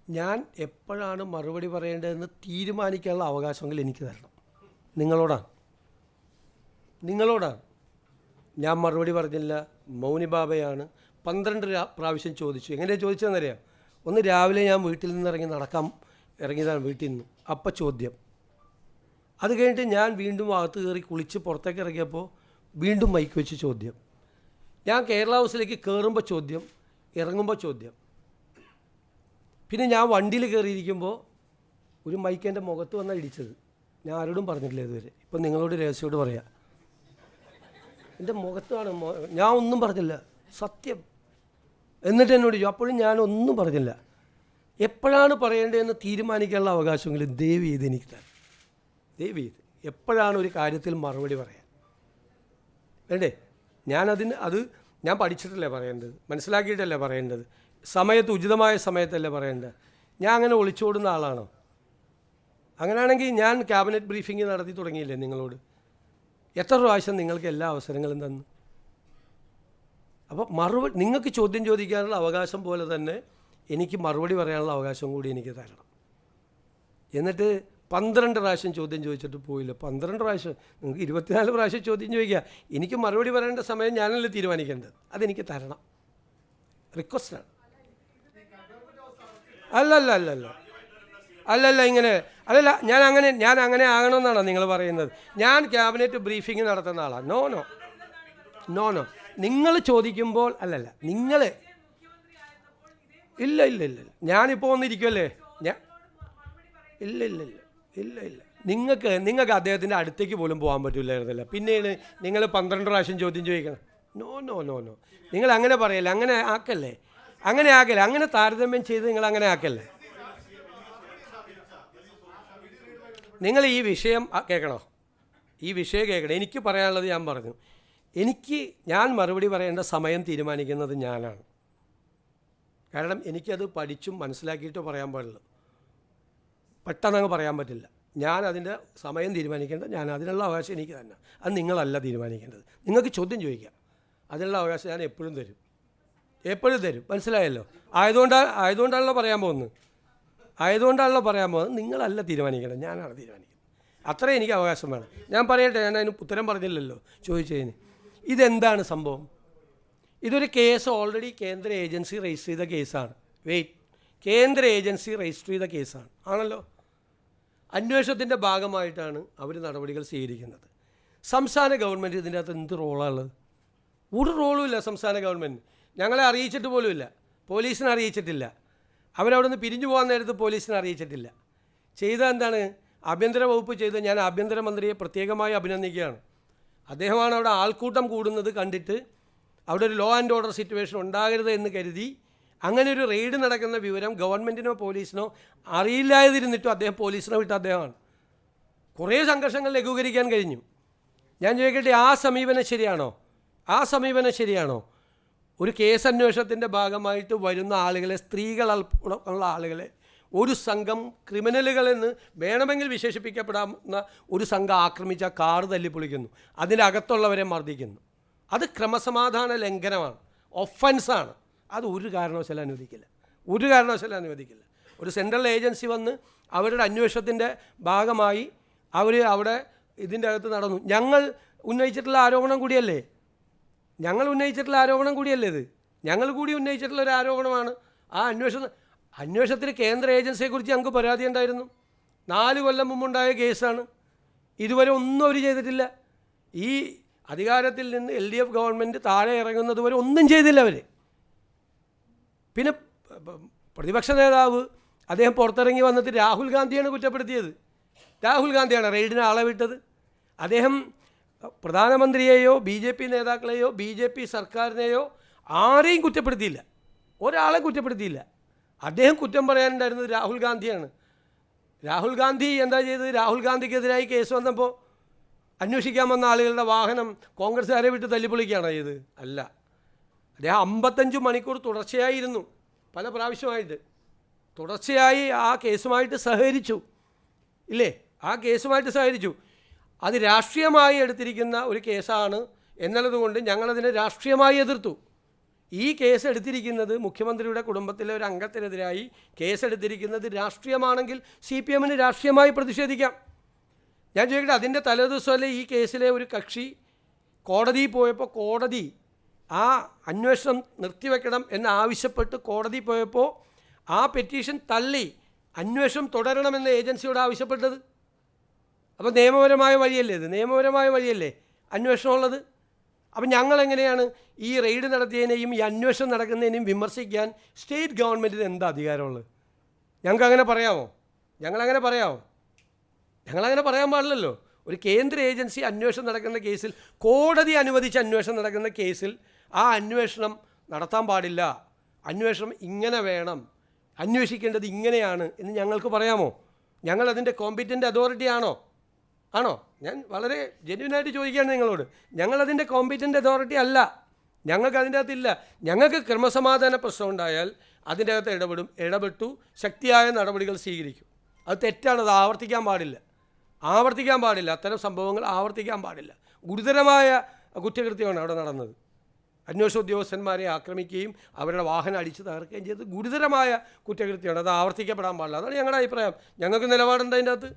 ഞാൻ എപ്പോഴാണ് മറുപടി പറയേണ്ടതെന്ന് തീരുമാനിക്കാനുള്ള അവകാശമെങ്കിൽ എനിക്ക് തരണം. നിങ്ങളോടാണ്. ഞാൻ മറുപടി പറഞ്ഞില്ല, മൗനി ബാബയാണ്. 12 പ്രാവശ്യം ചോദിച്ചു. എങ്ങനെയാണ് ചോദിച്ചതെന്നറിയാം? ഒന്ന് രാവിലെ ഞാൻ വീട്ടിൽ നിന്ന് ഇറങ്ങിയതാണ് വീട്ടിൽ നിന്ന്. അപ്പം ചോദ്യം. അത് കഴിഞ്ഞിട്ട് ഞാൻ വീണ്ടും അകത്ത് കയറി കുളിച്ച് പുറത്തേക്ക് ഇറങ്ങിയപ്പോൾ വീണ്ടും മൈക്ക് വെച്ച് ചോദ്യം. ഞാൻ കേരള ഹൗസിലേക്ക് കയറുമ്പോൾ ചോദ്യം, ഇറങ്ങുമ്പോൾ ചോദ്യം. പിന്നെ ഞാൻ വണ്ടിയിൽ കയറിയിരിക്കുമ്പോൾ ഒരു മൈക്ക് എൻ്റെ മുഖത്ത് വന്നാൽ ഇടിച്ചത്. ഞാൻ ആരോടും പറഞ്ഞിട്ടില്ല ഇതുവരെ. ഇപ്പം നിങ്ങളോട് രഹസ്യമായിട്ട് പറയാം, എൻ്റെ മുഖത്താണ്. ഞാൻ ഒന്നും പറഞ്ഞില്ല, സത്യം. എന്നിട്ട് എന്നോട് ചോദിച്ചു. അപ്പോഴും ഞാനൊന്നും പറഞ്ഞില്ല. എപ്പോഴാണ് പറയേണ്ടതെന്ന് തീരുമാനിക്കാനുള്ള അവകാശമെങ്കിലും ദയവ് ചെയ്ത് എനിക്ക് തരാം. ദയവ് ചെയ്ത് എപ്പോഴാണ് ഒരു കാര്യത്തിൽ മറുപടി പറയാൻ വേണ്ടേ? അത് ഞാൻ പഠിച്ചിട്ടല്ലേ പറയേണ്ടത്, മനസ്സിലാക്കിയിട്ടല്ലേ പറയേണ്ടത്, ഉചിതമായ സമയത്തല്ലേ പറയേണ്ടത്. ഞാൻ അങ്ങനെ ഒളിച്ചോടുന്ന ആളാണോ? അങ്ങനെയാണെങ്കിൽ ഞാൻ ക്യാബിനറ്റ് ബ്രീഫിംഗ് നടത്തി തുടങ്ങിയില്ലേ നിങ്ങളോട്? എത്ര പ്രാവശ്യം നിങ്ങൾക്ക് എല്ലാ അവസരങ്ങളും തന്നു? അപ്പോൾ നിങ്ങൾക്ക് ചോദ്യം ചോദിക്കാനുള്ള അവകാശം പോലെ തന്നെ എനിക്ക് മറുപടി പറയാനുള്ള അവകാശം കൂടി എനിക്ക് തരണം. എന്നിട്ട് 12 പ്രാവശ്യം ചോദ്യം ചോദിച്ചിട്ട് പോയില്ല. 12 പ്രാവശ്യം, നിങ്ങൾക്ക് 24 പ്രാവശ്യം ചോദ്യം ചോദിക്കുക. എനിക്ക് മറുപടി പറയേണ്ട സമയം ഞാനല്ലേ തീരുമാനിക്കേണ്ടത്. അതെനിക്ക് തരണം. റിക്വസ്റ്റാണ്. അല്ലല്ല ഇങ്ങനെ അല്ലല്ല. ഞാൻ അങ്ങനെ ആകണമെന്നാണോ നിങ്ങൾ പറയുന്നത്? ഞാൻ ക്യാബിനറ്റ് ബ്രീഫിംഗ് നടത്തുന്ന ആളാണ്. നോ നിങ്ങൾ ചോദിക്കുമ്പോൾ അല്ലല്ല. നിങ്ങൾ ഇല്ല ഞാനിപ്പോൾ വന്നിരിക്കുമല്ലേ. ഇല്ല നിങ്ങൾക്ക് അദ്ദേഹത്തിൻ്റെ അടുത്തേക്ക് പോലും പോകാൻ പറ്റില്ലായിരുന്നില്ല. പിന്നെയാണ് നിങ്ങൾ 12 പ്രാവശ്യം ചോദ്യം ചോദിക്കണം. നോ നിങ്ങൾ അങ്ങനെ പറയല്ലേ, അങ്ങനെ ആക്കല്ലേ, അങ്ങനെ താരതമ്യം ചെയ്ത് നിങ്ങൾ അങ്ങനെ ആക്കല്ലേ. നിങ്ങൾ ഈ വിഷയം കേൾക്കണോ? എനിക്ക് പറയാനുള്ളത് ഞാൻ പറഞ്ഞു. ഞാൻ മറുപടി പറയേണ്ട സമയം തീരുമാനിക്കുന്നത് ഞാനാണ്. കാരണം എനിക്കത് പഠിച്ചും മനസ്സിലാക്കിയിട്ടോ പറയാൻ പാടുള്ളൂ. പെട്ടെന്നങ്ങ് പറയാൻ പറ്റില്ല. ഞാൻ അതിൻ്റെ സമയം തീരുമാനിക്കേണ്ടത് ഞാൻ. അതിനുള്ള അവകാശം എനിക്ക് തന്നെ. അത് നിങ്ങളല്ല തീരുമാനിക്കേണ്ടത്. നിങ്ങൾക്ക് ചോദ്യം ചോദിക്കാം, അതിനുള്ള അവകാശം ഞാൻ എപ്പോഴും തരും. മനസ്സിലായല്ലോ? ആയതുകൊണ്ടാണല്ലോ പറയാൻ പോകുന്നത്. നിങ്ങളല്ല തീരുമാനിക്കേണ്ടത്, ഞാനാണ് തീരുമാനിക്കുന്നത്. അത്രേ എനിക്ക് അവകാശം വേണം. ഞാൻ പറയട്ടെ, ഞാൻ അതിന് ഉത്തരം പറഞ്ഞില്ലല്ലോ ചോദിച്ചതിന്. ഇതെന്താണ് സംഭവം? ഇതൊരു കേസ് ഓൾറെഡി കേന്ദ്ര ഏജൻസി രജിസ്റ്റർ ചെയ്ത കേസാണ്. കേന്ദ്ര ഏജൻസി രജിസ്റ്റർ ചെയ്ത കേസാണ് ആണല്ലോ. അന്വേഷണത്തിൻ്റെ ഭാഗമായിട്ടാണ് അവർ നടപടികൾ സ്വീകരിക്കുന്നത്. സംസ്ഥാന ഗവൺമെൻറ് ഇതിൻ്റെ അകത്ത് എന്ത് റോളാണുള്ളത്? ഒരു റോളുമില്ല സംസ്ഥാന ഗവൺമെൻറ്. ഞങ്ങളെ അറിയിച്ചിട്ട് പോലുമില്ല, പോലീസിനെ അറിയിച്ചിട്ടില്ല. അവരവിടെ നിന്ന് പിരിഞ്ഞു പോകാൻ നേരത്ത് പോലീസിനെ അറിയിച്ചിട്ടില്ല. ചെയ്ത എന്താണ്? ആഭ്യന്തര വകുപ്പ് ചെയ്ത് ഞാൻ ആഭ്യന്തരമന്ത്രിയെ പ്രത്യേകമായി അഭിനന്ദിക്കുകയാണ്. അദ്ദേഹമാണ് അവിടെ ആൾക്കൂട്ടം കൂടുന്നത് കണ്ടിട്ട് അവിടെ ഒരു ലോ ആൻഡ് ഓർഡർ സിറ്റുവേഷൻ ഉണ്ടാകരുത് എന്ന് കരുതി അങ്ങനെ ഒരു റെയ്ഡ് നടക്കുന്ന വിവരം ഗവൺമെൻറ്റിനോ പോലീസിനോ അറിയില്ലാതിരുന്നിട്ടും അദ്ദേഹം പോലീസിനെ വിട്ട അദ്ദേഹമാണ്. കുറേ സംഘർഷങ്ങൾ ലഘൂകരിക്കാൻ കഴിഞ്ഞു. ഞാൻ ചോദിക്കട്ടെ, ആ സമീപനം ശരിയാണോ? ഒരു കേസ് അന്വേഷണത്തിൻ്റെ ഭാഗമായിട്ട് വരുന്ന ആളുകളെ, സ്ത്രീകളുള്ള ആളുകളെ ഒരു സംഘം ക്രിമിനലുകളെന്ന് വേണമെങ്കിൽ വിശേഷിപ്പിക്കപ്പെടാവുന്ന ഒരു സംഘം ആക്രമിച്ച കാറ് തല്ലിപ്പൊളിക്കുന്നു, അതിനകത്തുള്ളവരെ മർദ്ദിക്കുന്നു. അത് ക്രമസമാധാന ലംഘനമാണ്, ഒഫൻസാണ്. അത് ഒരു കാരണവശാലും അനുവദിക്കില്ല. ഒരു സെൻട്രൽ ഏജൻസി വന്ന് അവരുടെ അന്വേഷണത്തിൻ്റെ ഭാഗമായി അവിടെ ഇതിൻ്റെ അകത്ത് നടന്നു. ഞങ്ങൾ ഉന്നയിച്ചിട്ടുള്ള ആരോപണം കൂടിയല്ലേ ഇത്? ഞങ്ങൾ കൂടി ഉന്നയിച്ചിട്ടുള്ള ഒരു ആരോപണമാണ്. ആ അന്വേഷണത്തിന് കേന്ദ്ര ഏജൻസിയെക്കുറിച്ച് ഞങ്ങൾക്ക് പരാതി ഉണ്ടായിരുന്നു. 4 കൊല്ലം മുമ്പുണ്ടായ കേസാണ്. ഇതുവരെ ഒന്നും അവർ ചെയ്തിട്ടില്ല. ഈ അധികാരത്തിൽ നിന്ന് LDF ഗവൺമെൻറ് താഴെ ഇറങ്ങുന്നത് വരെ ഒന്നും ചെയ്തില്ല അവർ. പിന്നെ പ്രതിപക്ഷ നേതാവ് അദ്ദേഹം പുറത്തിറങ്ങി വന്നിട്ട് രാഹുൽ ഗാന്ധിയാണ് കുറ്റപ്പെടുത്തിയത്. രാഹുൽ ഗാന്ധിയാണ് റെയ്ഡിന് ആളെ വിട്ടത്. അദ്ദേഹം പ്രധാനമന്ത്രിയെയോ BJP നേതാക്കളെയോ BJP സർക്കാരിനെയോ ആരെയും കുറ്റപ്പെടുത്തിയില്ല, ഒരാളെ കുറ്റപ്പെടുത്തിയില്ല. അദ്ദേഹം കുറ്റം പറയാനുണ്ടായിരുന്നത് രാഹുൽ ഗാന്ധിയാണ്. രാഹുൽ ഗാന്ധി എന്താ ചെയ്തത്? രാഹുൽ ഗാന്ധിക്കെതിരായി കേസ് വന്നപ്പോൾ അന്വേഷിക്കാൻ വന്ന ആളുകളുടെ വാഹനം കോൺഗ്രസ്സുകാരെ വിട്ട് തല്ലിപ്പൊളിക്കുകയാണോ ചെയ്ത്? അല്ല. അദ്ദേഹം 55 മണിക്കൂർ തുടർച്ചയായിരുന്നു, പല പ്രാവശ്യമായിട്ട് തുടർച്ചയായി ആ കേസുമായിട്ട് സഹകരിച്ചു. അത് രാഷ്ട്രീയമായി എടുത്തിരിക്കുന്ന ഒരു കേസാണ് എന്നുള്ളതുകൊണ്ട് ഞങ്ങളതിനെ രാഷ്ട്രീയമായി എതിർത്തു. ഈ കേസ് എടുത്തിരിക്കുന്നത് മുഖ്യമന്ത്രിയുടെ കുടുംബത്തിലെ ഒരു അംഗത്തിനെതിരായി കേസെടുത്തിരിക്കുന്നത് രാഷ്ട്രീയമാണെങ്കിൽ CPM രാഷ്ട്രീയമായി പ്രതിഷേധിക്കാം. ഞാൻ ചോദിക്കട്ടെ, അതിൻ്റെ തലേദിവസമല്ലേ ഈ കേസിലെ ഒരു കക്ഷി കോടതിയിൽ പോയപ്പോൾ കോടതി ആ അന്വേഷണം നിർത്തിവെക്കണം എന്നാവശ്യപ്പെട്ട് കോടതി പോയപ്പോൾ ആ പെറ്റീഷൻ തള്ളി അന്വേഷണം തുടരണമെന്ന് ഏജൻസിയോട് ആവശ്യപ്പെട്ടത്? അപ്പോൾ നിയമപരമായ വഴിയല്ലേ ഇത്? നിയമപരമായ വഴിയല്ലേ അന്വേഷണമുള്ളത്? അപ്പം ഞങ്ങളെങ്ങനെയാണ് ഈ റെയ്ഡ് നടത്തിയതിനെയും ഈ അന്വേഷണം നടക്കുന്നതിനെയും വിമർശിക്കാൻ സ്റ്റേറ്റ് ഗവൺമെൻറ്റിന് എന്താ അധികാരമുള്ളത്? ഞങ്ങൾക്കങ്ങനെ പറയാമോ? ഞങ്ങളങ്ങനെ പറയാൻ പാടില്ലല്ലോ. ഒരു കേന്ദ്ര ഏജൻസി അന്വേഷണം നടക്കുന്ന കേസിൽ, കോടതി അനുവദിച്ച് അന്വേഷണം നടക്കുന്ന കേസിൽ ആ അന്വേഷണം നടത്താൻ പാടില്ല, അന്വേഷണം ഇങ്ങനെ വേണം, അന്വേഷിക്കേണ്ടത് ഇങ്ങനെയാണ് എന്ന് ഞങ്ങൾക്ക് പറയാമോ? ഞങ്ങളതിൻ്റെ കോമ്പീറ്റൻ്റ് അതോറിറ്റി ആണോ? ഞാൻ വളരെ ജെന്യുവനായിട്ട് ചോദിക്കുകയാണ് നിങ്ങളോട്. ഞങ്ങളതിൻ്റെ കോമ്പീറ്റൻ്റ് അതോറിറ്റി അല്ല. ഞങ്ങൾക്ക് അതിൻ്റെ അകത്തില്ല. ഞങ്ങൾക്ക് ക്രമസമാധാന പ്രശ്നം ഉണ്ടായാൽ അതിൻ്റെ അകത്ത് ഇടപെട്ടു ശക്തിയായ നടപടികൾ സ്വീകരിക്കും. അത് തെറ്റാണ്. അത് ആവർത്തിക്കാൻ പാടില്ല. അത്തരം സംഭവങ്ങൾ ആവർത്തിക്കാൻ പാടില്ല. ഗുരുതരമായ കുറ്റകൃത്യമാണ് അവിടെ നടന്നത്. അന്വേഷണ ഉദ്യോഗസ്ഥന്മാരെ ആക്രമിക്കുകയും അവരുടെ വാഹനം അടിച്ച് തകർക്കുകയും ചെയ്ത് ഗുരുതരമായ കുറ്റകൃത്യമാണ്. അത് ആവർത്തിക്കപ്പെടാൻ പാടില്ല. അതാണ് ഞങ്ങളുടെ അഭിപ്രായം. ഞങ്ങൾക്ക് നിലപാടുണ്ട് അതിൻ്റെ അകത്ത്.